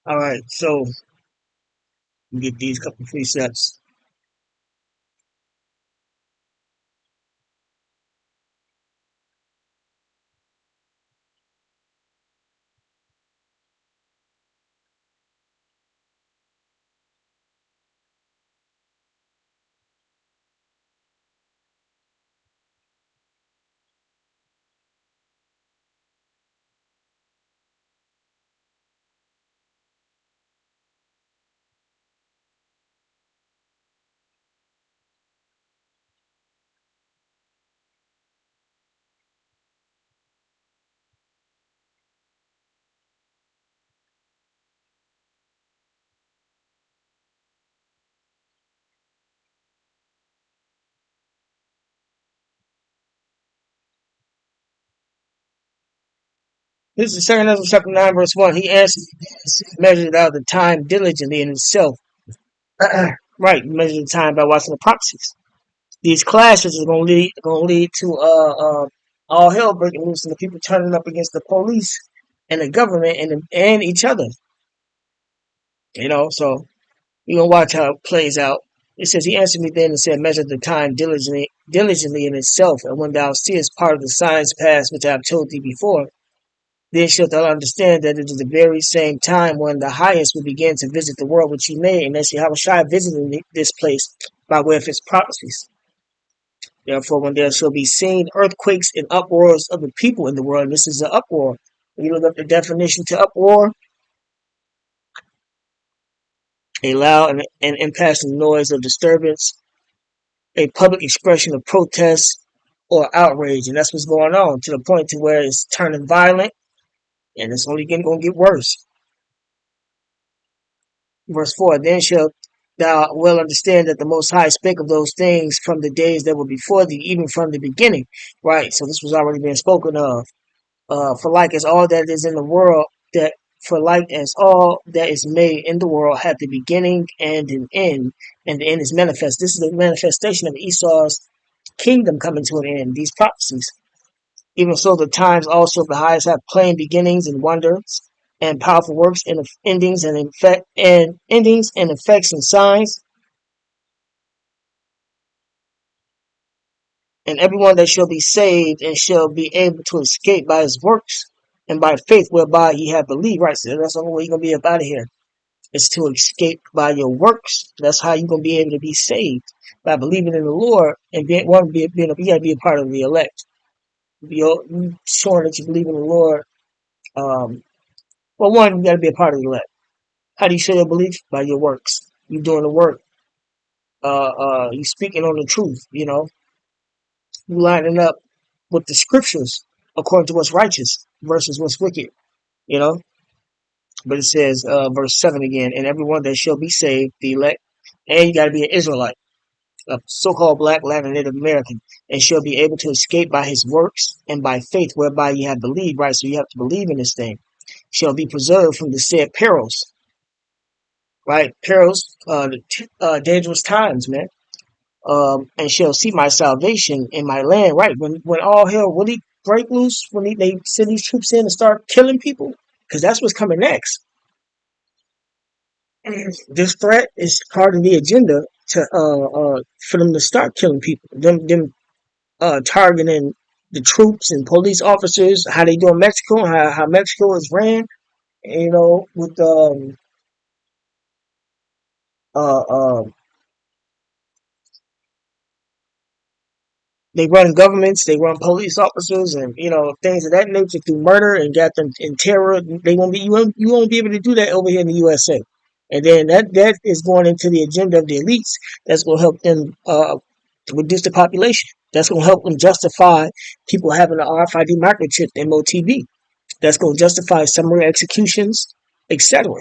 All right, so we get these couple precepts. This is Second Ezra chapter 9, verse 1. He answered, measured out the time diligently in itself. Right, measure the time by watching the prophecies. These clashes are gonna lead to all hell breaking loose and the people turning up against the police and the government and each other. So we're gonna watch how it plays out. It says, he answered me then and said, measure the time diligently in itself, and when thou seest part of the signs pass which I have told thee before, then shalt thou understand that it is the very same time when the highest will begin to visit the world which he made, and that's Yahushua visiting this place by way of his prophecies. Therefore, when there shall be seen earthquakes and uproars of the people in the world, and this is an uproar. When you look up the definition to uproar, a loud and impassioned noise of disturbance, a public expression of protest or outrage, and that's what's going on to the point to where it's turning violent, and it's only going to get worse. Verse 4, then shalt thou well understand that the Most High spake of those things from the days that were before thee, even from the beginning. Right, so this was already being spoken of. For like as all that is in the world, that for like as all that is made in the world hath the beginning and an end, and the end is manifest. This is the manifestation of Esau's kingdom coming to an end, these prophecies. Even so, the times also of the highest have plain beginnings and wonders, and powerful works, and endings and effects and signs. And everyone that shall be saved and shall be able to escape by his works and by faith whereby ye have believed. Right, so that's the only way you're gonna be up out of here. Is to escape by your works. That's how you're gonna be able to be saved, by believing in the Lord and you gotta be a part of the elect. You showing that you believe in the Lord. Well, one, you gotta be a part of the elect. How do you show your belief? By your works. You doing the work. You speaking on the truth. You lining up with the scriptures according to what's righteous versus what's wicked. You know. But it says, verse 7 again, and everyone that shall be saved, the elect, and you got to be an Israelite, a so-called black, Latin, Native American, and shall be able to escape by his works and by faith whereby you have believed, right? So you have to believe in this thing, shall be preserved from the said perils, right? Perils, dangerous times, man. And shall see my salvation in my land, right? When all hell really break loose, when they send these troops in and start killing people, because that's what's coming next. This threat is part of the agenda to for them to start killing people. Them targeting the troops and police officers. How they do in Mexico. How Mexico is ran. With uh, uh, they run governments, they run police officers, and things of that nature through murder and got them in terror. They won't be you won't be able to do that over here in the USA. And then that is going into the agenda of the elites. That's going to help them reduce the population. That's going to help them justify people having an RFID microchip MOTB. That's going to justify summary executions, etc.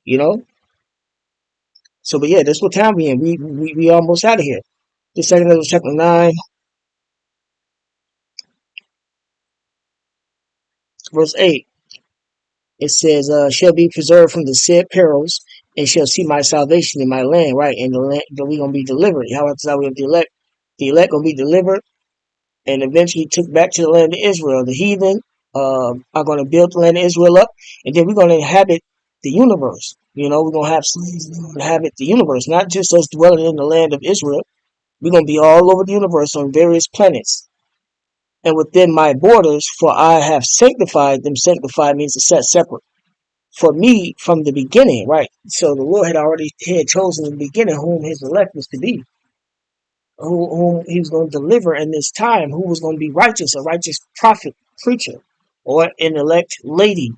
You know. So, but yeah, that's what time we in. We almost out of here. The second level, chapter 9, verse 8. It says, shall be preserved from the said perils and shall see my salvation in my land, right? And the land that we gonna be delivered. How about that? We have the elect. The elect gonna be delivered and eventually took back to the land of Israel. The heathen are gonna build the land of Israel up, and then we're gonna inhabit. the universe. We're gonna have slaves that inhabit the universe, not just us dwelling in the land of Israel. We're gonna be all over the universe on various planets. And within my borders, for I have sanctified them. Sanctified means to set separate. For me from the beginning, right? So the Lord had chosen in the beginning whom his elect was to be, whom he was going to deliver in this time, who was going to be righteous, a righteous prophet, preacher, or an elect lady.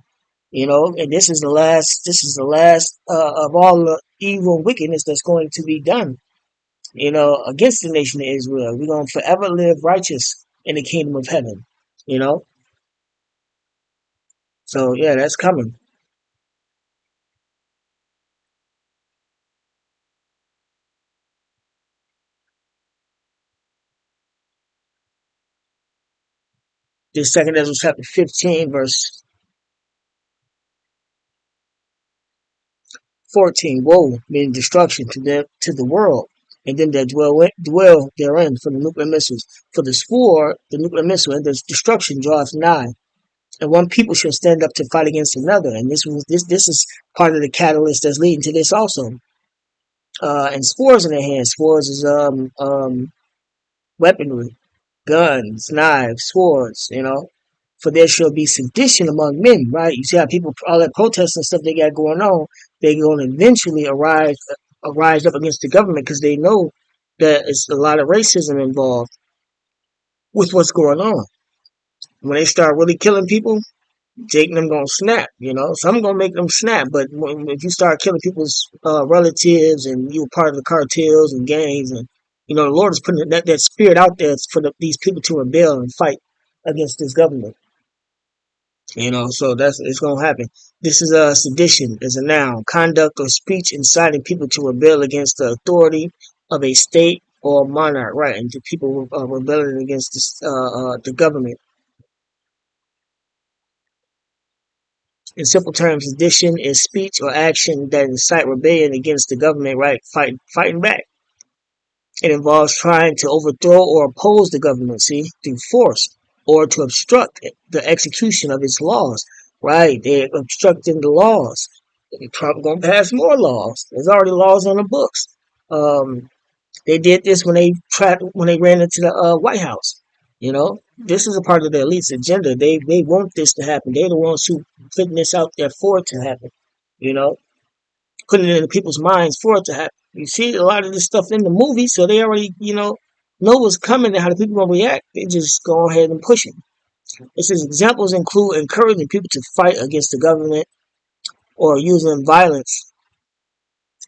And this is the last of all the evil and wickedness that's going to be done, against the nation of Israel. We're going to forever live righteous in the kingdom of heaven, you know. So yeah, that's coming. This second Ezra chapter 15, verse 14. Woe, meaning destruction to the world, and them that dwell therein for the nuclear missiles. For the sword, the nuclear missile, and the destruction draweth nigh. And one people shall stand up to fight against another. And this is part of the catalyst that's leading to this also. And swords in their hands. Swords is weaponry, guns, knives, swords. For there shall be sedition among men, right? You see how people, all that protest and stuff they got going on, they're going to eventually arise up against the government because they know that it's a lot of racism involved with what's going on. When they start really killing people, Jake and them gonna snap. Some gonna make them snap, but if you start killing people's relatives and you're part of the cartels and gangs, and the Lord is putting that spirit out there for these people to rebel and fight against this government. So that's it's gonna happen. This is a sedition is a noun, conduct or speech inciting people to rebel against the authority of a state or monarch, right? And to people rebelling against the government. In simple terms, sedition is speech or action that incite rebellion against the government, right? Fighting back. It involves trying to overthrow or oppose the government, see, through force, or to obstruct the execution of its laws, right? They're obstructing the laws. They're probably going to pass more laws. There's already laws on the books. They did this when they ran into the White House. This is a part of the elite's agenda. They want this to happen. They're the ones who putting this out there for it to happen. You know, putting it in people's minds for it to happen. You see a lot of this stuff in the movie, so they already know what's coming and how the people gonna react. They just go ahead and push it. It says examples include encouraging people to fight against the government or using violence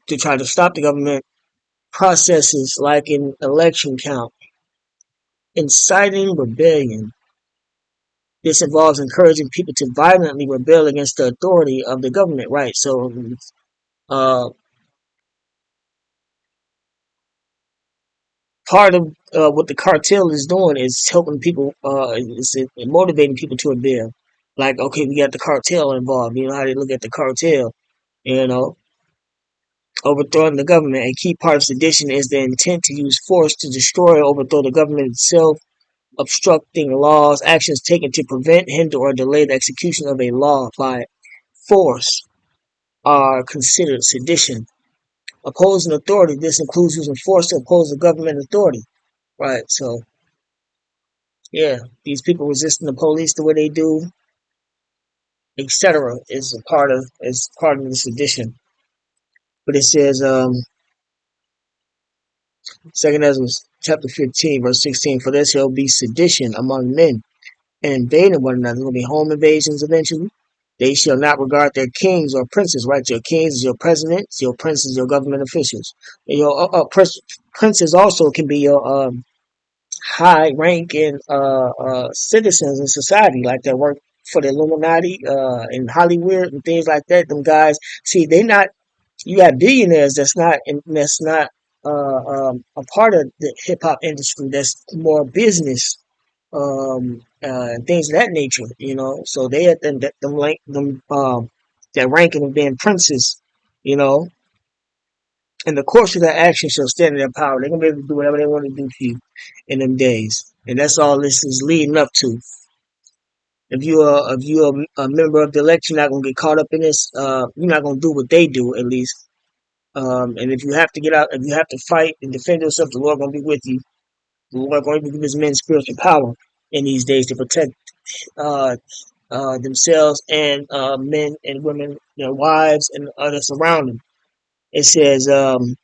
to try to stop the government. Processes like an election count, inciting rebellion. This involves encouraging people to violently rebel against the authority of the government, right? So, uh, part of what the cartel is doing is helping people, is motivating people to rebel. Like, okay, we got the cartel involved. You know how they look at the cartel, you know, overthrowing the government. A key part of sedition is the intent to use force to destroy or overthrow the government itself, obstructing laws, actions taken to prevent, hinder, or delay the execution of a law by force are considered sedition. Opposing authority, this includes using force to oppose the government authority. Right, so yeah, these people resisting the police the way they do, etc., is part of the sedition. But it says, Second Ezra chapter 15, verse 16, for there shall be sedition among men and invading one another. There will be home invasions eventually. They shall not regard their kings or princes, right? Your kings is your presidents, your princes, your government officials. And your princes also can be your high ranking citizens in society, like that work for the Illuminati in Hollywood and things like that. Them guys, see, they not. You got billionaires that's not a part of the hip hop industry. That's more business and things of that nature, So they at that ranking of being princes, you know. And the course of that action shall stand in their power. They're gonna be able to do whatever they want to do for you in them days, and that's all this is leading up to. If you're a member of the elect, you're not gonna get caught up in this. You're not gonna do what they do, at least. And if you have to get out, if you have to fight and defend yourself, the Lord gonna be with you. The Lord gonna give His men spiritual power in these days to protect uh, themselves and men and women, their wives and others around them. It says, in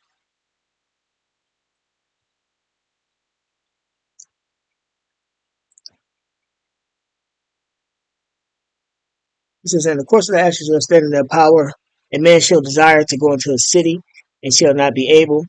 the course of the actions of standing their power, a man shall desire to go into a city and shall not be able,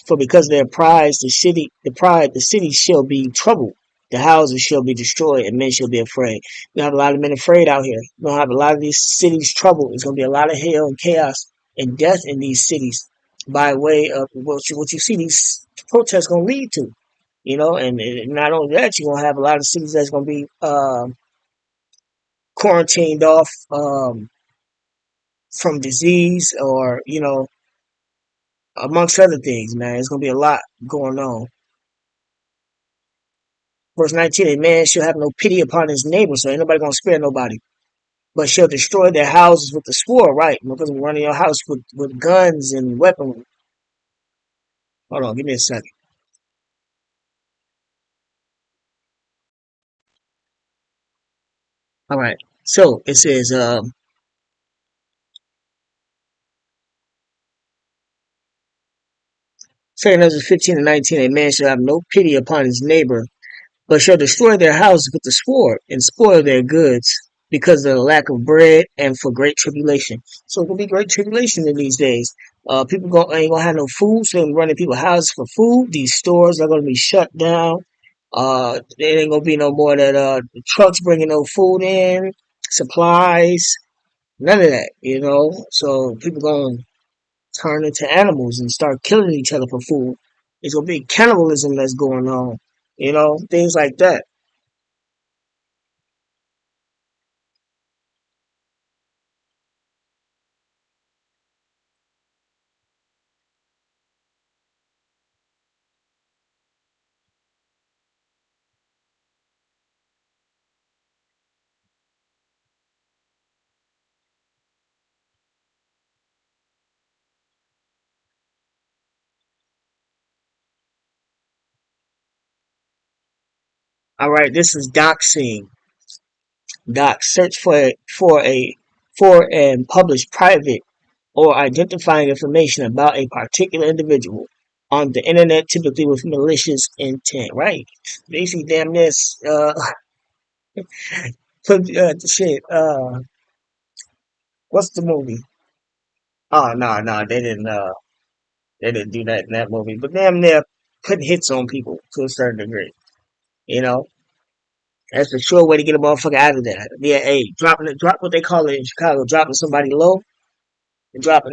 for because of their pride, the city shall be troubled. The houses shall be destroyed, and men shall be afraid. You have a lot of men afraid out here. You have a lot of these cities troubled. There's going to be a lot of hell and chaos and death in these cities by way of what you see these protests going to lead to. And not only that, you're going to have a lot of cities that's going to be quarantined off from disease or, amongst other things, man. There's going to be a lot going on. Verse 19, a man shall have no pity upon his neighbor, so ain't nobody gonna spare nobody. But shall destroy their houses with the sword, right? Because we're running your house with guns and weapons. Hold on, give me a second. All right. So it says, saying Numbers 15 and 19, a man shall have no pity upon his neighbor, but shall destroy their houses with the sword and spoil their goods because of the lack of bread and for great tribulation. So it's gonna be great tribulation in these days. People ain't gonna have no food, so they're running people's houses for food. These stores are gonna be shut down. There ain't gonna be no more that trucks bringing no food in, supplies, none of that. So people gonna turn into animals and start killing each other for food. It's gonna be cannibalism that's going on. Things like that. All right, this is doxing. Doc search for and publish private or identifying information about a particular individual on the internet, typically with malicious intent. Right? Basically, damn this. Put shit. What's the movie? Oh no, no, they didn't. They didn't do that in that movie. But damn near putting hits on people to a certain degree. You know, that's the sure way to get a motherfucker out of there. Yeah, hey, drop what they call it in Chicago, dropping somebody low, and drop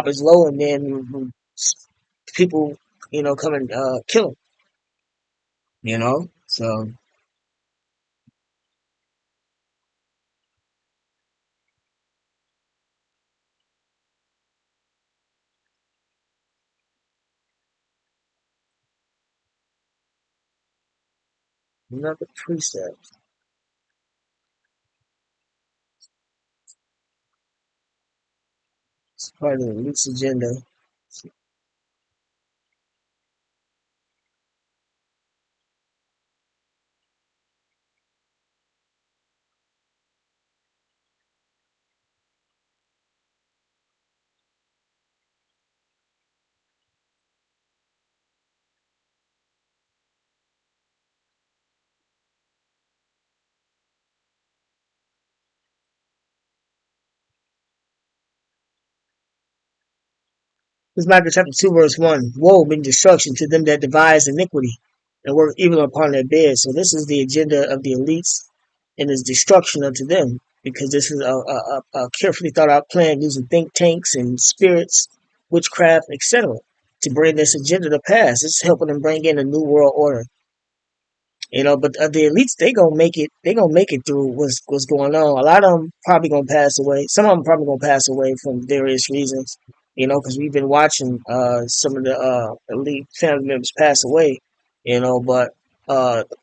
his low, and then people, come and kill him. So another precept. It's part of the leaks agenda. This is Micah chapter 2, verse 1. Woe means destruction to them that devise iniquity and work evil upon their beds. So this is the agenda of the elites and is destruction unto them because this is a carefully thought out plan using think tanks and spirits, witchcraft, etc. to bring this agenda to pass. It's helping them bring in a new world order. But the elites, they gonna make it. They gonna make it through what's going on. A lot of them probably gonna pass away. Some of them probably gonna pass away from various reasons. Because we've been watching some of the elite family members pass away. But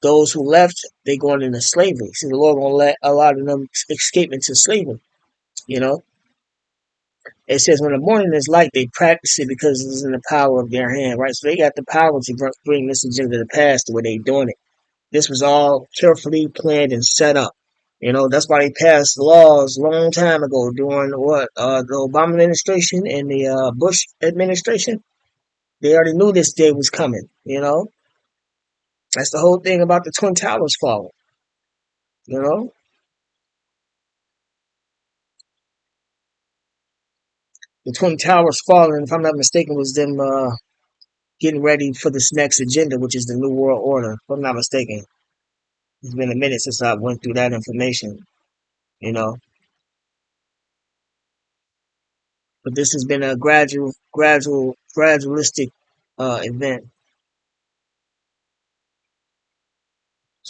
those who left, they going into slavery. See, the Lord gonna let a lot of them escape into slavery. You know, it says when the morning is light, they practice it because it's in the power of their hand, right? So they got the power to bring this agenda to pass the way they doing it. This was all carefully planned and set up. You know, that's why they passed laws a long time ago during the Obama administration and the Bush administration. They already knew this day was coming. You know, that's the whole thing about the Twin Towers falling. You know, the Twin Towers falling, if I'm not mistaken, was them getting ready for this next agenda, which is the New World Order. If I'm not mistaken, it's been a minute since I went through that information. You know, but this has been a gradualistic event.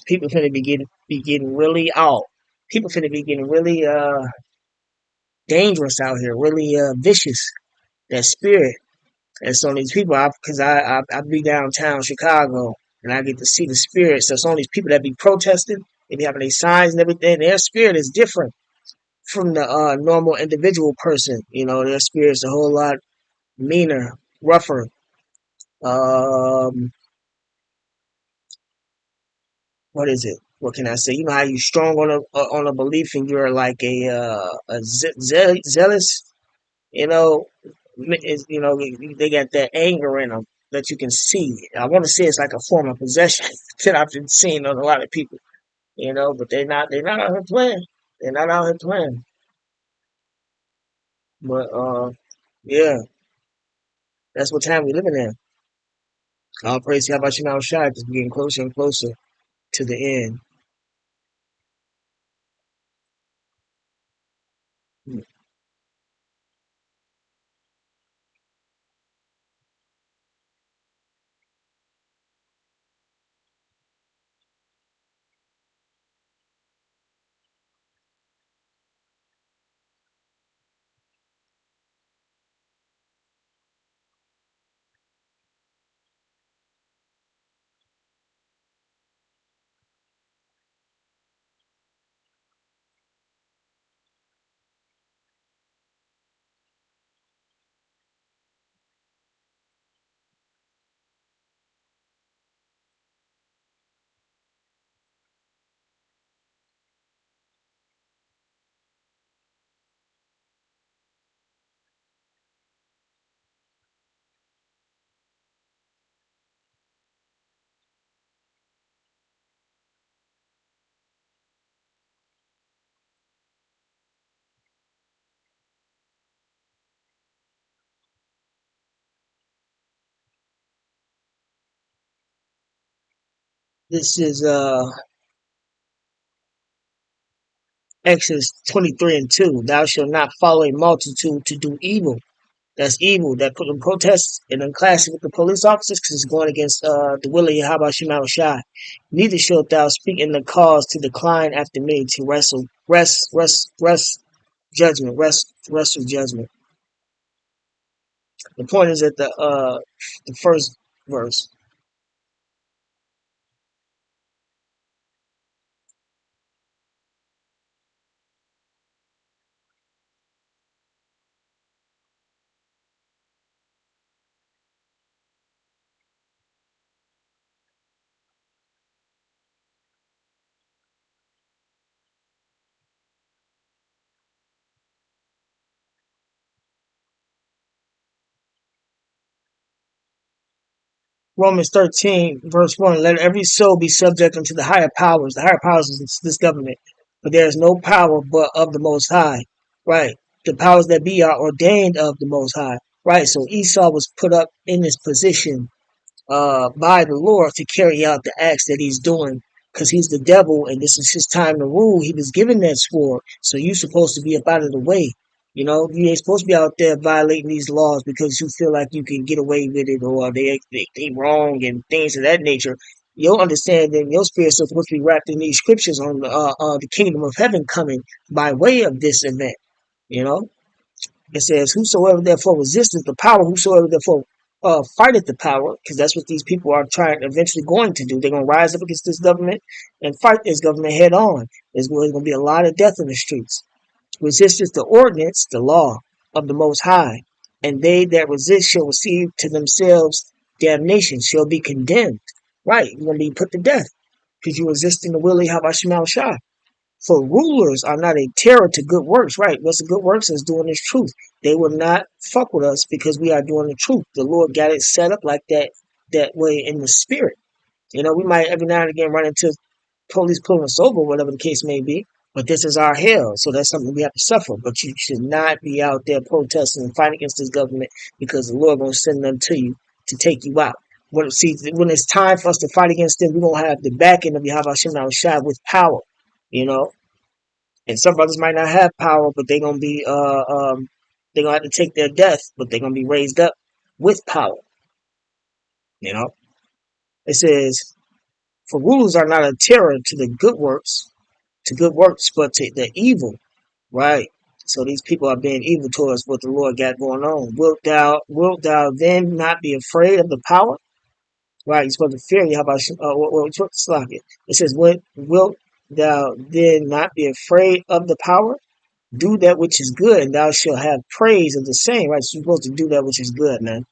People finna be getting really out. People finna be getting really dangerous out here, really vicious. That spirit. And so these people, because I be downtown Chicago and I get to see the spirit. So some of these people that be protesting, they be having their signs and everything. Their spirit is different from the normal individual person. You know, their spirit's a whole lot meaner, rougher. Um, what is it? What can I say? You know how you strong on a belief and you're like a zealous. You know, you know they got that anger in them that you can see. I want to say it's like a form of possession that I've been seeing on a lot of people. You know, but they're not out here playing. They're not out here playing. But yeah, that's what time we living in. All praise. How about you now, Shai? Just getting closer and closer to the end. This is Exodus 23:2. Thou shalt not follow a multitude to do evil. That's evil. That put in protests and then clashing with the police officers because it's going against the will of Yahweh Shema Shai. Neither shalt thou speak in the cause to decline after me to wrestle judgment. The point is at the first verse. Romans 13, verse 1, let every soul be subject unto the higher powers. The higher powers is this government. But there is no power but of the Most High. Right. The powers that be are ordained of the Most High. Right. So Esau was put up in this position by the Lord to carry out the acts that he's doing because he's the devil and this is his time to rule. He was given that sword. So you're supposed to be up out of the way. You know, you ain't supposed to be out there violating these laws because you feel like you can get away with it or they wrong and things of that nature. You'll understand that your spirit is supposed to be wrapped in these scriptures on the kingdom of heaven coming by way of this event. You know, it says, whosoever therefore resisteth the power, whosoever therefore fighteth the power, because that's what these people are trying eventually going to do. They're going to rise up against this government and fight this government head on. There's going to be a lot of death in the streets. Resisteth the ordinance, the law of the Most High, and they that resist shall receive to themselves damnation, shall be condemned. Right, you're going to be put to death because you're resisting the will of Yahweh Shai. For rulers are not a terror to good works, right? What's the good works is doing this truth. They will not fuck with us because we are doing the truth. The Lord got it set up like that way in the spirit. You know, we might every now and again run into police pulling us over, whatever the case may be, but this is our hell, so that's something we have to suffer. But you should not be out there protesting and fighting against this government because the Lord going to send them to you to take you out. When it's time for us to fight against them, we're going to have the backing of Yahweh Shai with power, you know. And some brothers might not have power, but they're gonna be they're gonna have to take their death, but they're gonna be raised up with power. You know, it says, "For rulers are not a terror to the good works, but to the evil." Right. So these people are being evil towards what the Lord got going on. Wilt thou then not be afraid of the power? Right. You're supposed to fear you. How about it? It says, "Wilt thou then not be afraid of the power? Do that which is good, and thou shalt have praise of the same." Right? So you're supposed to do that which is good, man.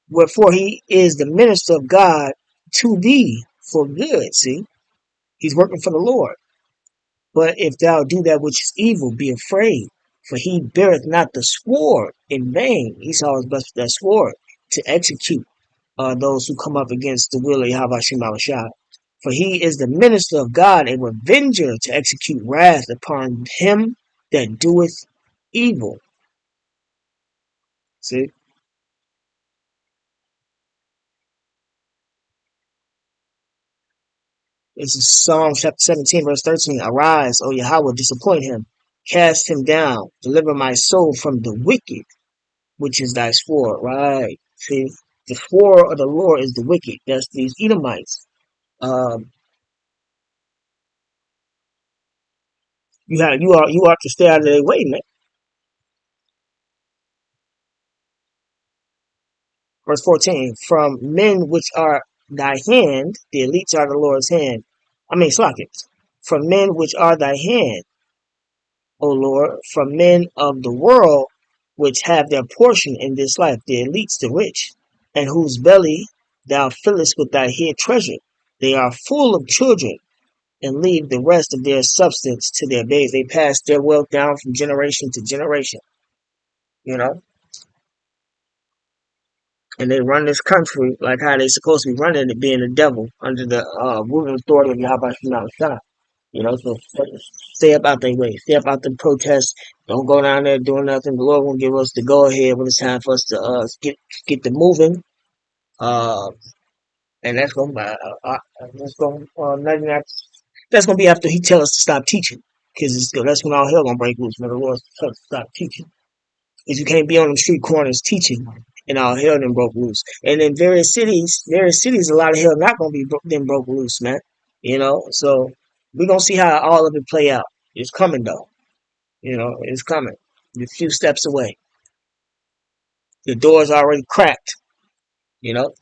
Wherefore he is the minister of God to thee for good. See, he's working for the Lord. But if thou do that which is evil, be afraid, for he beareth not the sword in vain. Esau is blessed with that sword to execute those who come up against the will of Yahweh Shai. For he is the minister of God, a revenger to execute wrath upon him that doeth evil. See, this is Psalm chapter 17, verse 13. Arise, O Yahweh, disappoint him, cast him down, deliver my soul from the wicked, which is thy sword. Right. See, the sword of the Lord is the wicked. That's these Edomites. Um, you ought to stay out of their way, man. Verse 14, from men which are thy hand, the elites are the Lord's hand. I mean, Slackers. From men which are thy hand, O Lord, from men of the world which have their portion in this life, the elites, the rich, and whose belly thou fillest with thy hid treasure. They are full of children and leave the rest of their substance to their babes. They pass their wealth down from generation to generation, you know? And they run this country like how they supposed to be running it, being the devil under the ruling authority of Yahweh Shah. You know, so stay up out their way. Stay up out the protests. Don't go down there doing nothing. The Lord won't give us the go ahead when it's time for us to get the moving. Uh, and that's gonna that's gonna 99. That's gonna be after He tells us to stop teaching, because that's when all hell gonna break loose. When the Lord tells us to stop teaching. Because you can't be on the street corners teaching and all hell then broke loose. And in various cities, a lot of hell not gonna be then broke loose, man. You know, so we're gonna see how all of it play out. It's coming though. You know, it's coming. You're a few steps away. The door's already cracked. You know.